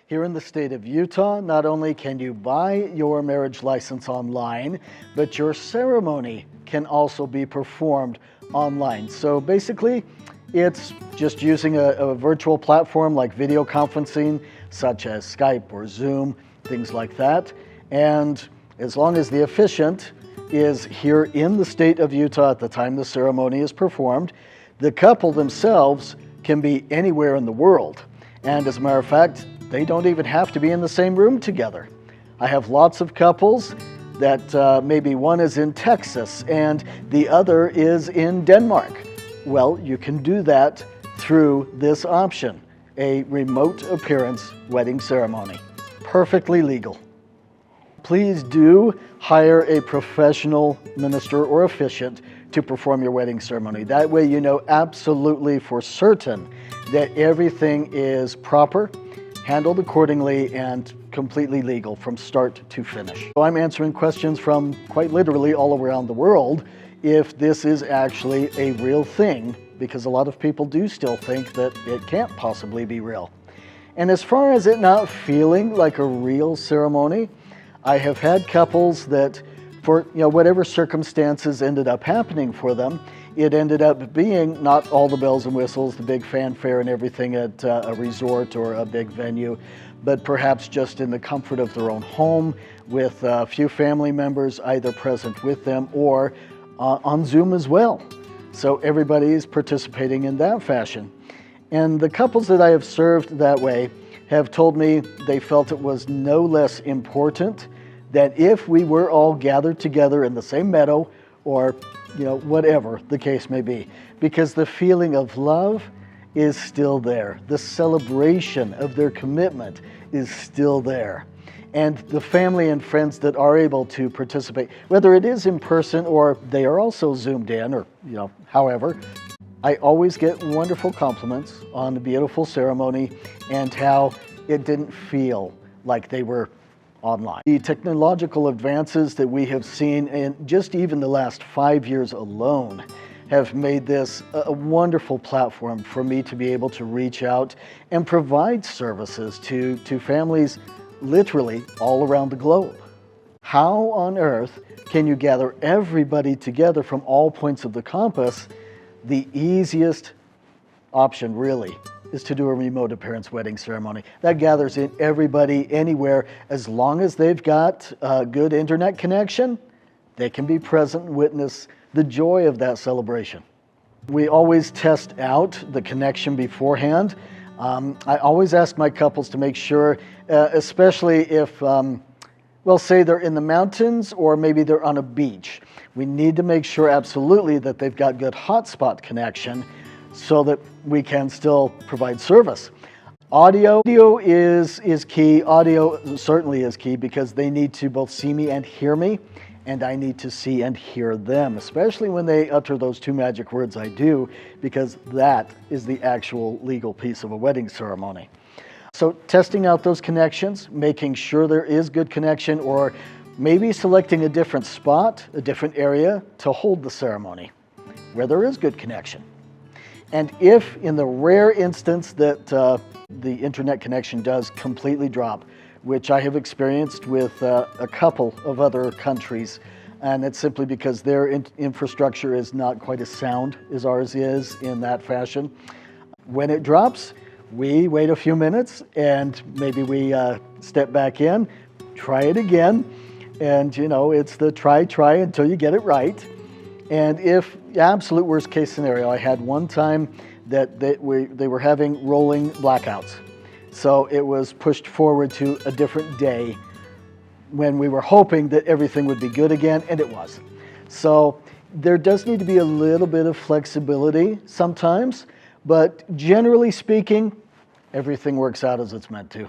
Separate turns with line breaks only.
Here in the state of Utah, not only can you buy your marriage license online, but your ceremony can also be performed online. So basically, it's just using a virtual platform like video conferencing, such as Skype or Zoom, things like that. And as long as the officiant is here in the state of Utah at the time the ceremony is performed, the couple themselves can be anywhere in the world. And as a matter of fact, they don't even have to be in the same room together. I have lots of couples that maybe one is in Texas and the other is in Denmark. Well, you can do that through this option, a remote appearance wedding ceremony. Perfectly legal. Please do hire a professional minister or officiant to perform your wedding ceremony. That way you know absolutely for certain that everything is proper, handled accordingly, and completely legal from start to finish. So I'm answering questions from quite literally all around the world if this is actually a real thing, because a lot of people do still think that it can't possibly be real. And as far as it not feeling like a real ceremony, I have had couples that for whatever circumstances ended up happening for them, it ended up being not all the bells and whistles, the big fanfare and everything at a resort or a big venue, but perhaps just in the comfort of their own home with a few family members either present with them or on Zoom as well. So everybody is participating in that fashion. And the couples that I have served that way have told me they felt it was no less important that if we were all gathered together in the same meadow or whatever the case may be, because the feeling of love is still there. The celebration of their commitment is still there. And the family and friends that are able to participate, whether it is in person or they are also zoomed in or however, I always get wonderful compliments on the beautiful ceremony and how it didn't feel like they were online. The technological advances that we have seen in just even the last 5 years alone have made this a wonderful platform for me to be able to reach out and provide services to families literally all around the globe. How on earth can you gather everybody together from all points of the compass? The easiest option really is to do a remote appearance wedding ceremony. That gathers in everybody anywhere. As long as they've got a good internet connection, they can be present and witness the joy of that celebration. We always test out the connection beforehand. I always ask my couples to make sure, especially if, say they're in the mountains or maybe they're on a beach. We need to make sure absolutely that they've got good hotspot connection so that we can still provide service. Audio is key. Audio certainly is key because they need to both see me and hear me, and I need to see and hear them, especially when they utter those two magic words, "I do," because that is the actual legal piece of a wedding ceremony. So testing out those connections, making sure there is good connection, or maybe selecting a different spot, a different area to hold the ceremony where there is good connection. And if in the rare instance that the internet connection does completely drop, which I have experienced with a couple of other countries, and it's simply because their infrastructure is not quite as sound as ours is in that fashion. When it drops, we wait a few minutes and maybe we step back in, try it again, and it's the try until you get it right. And if absolute worst case scenario, I had one time that they were having rolling blackouts. So it was pushed forward to a different day when we were hoping that everything would be good again, and it was. So there does need to be a little bit of flexibility sometimes, but generally speaking, everything works out as it's meant to.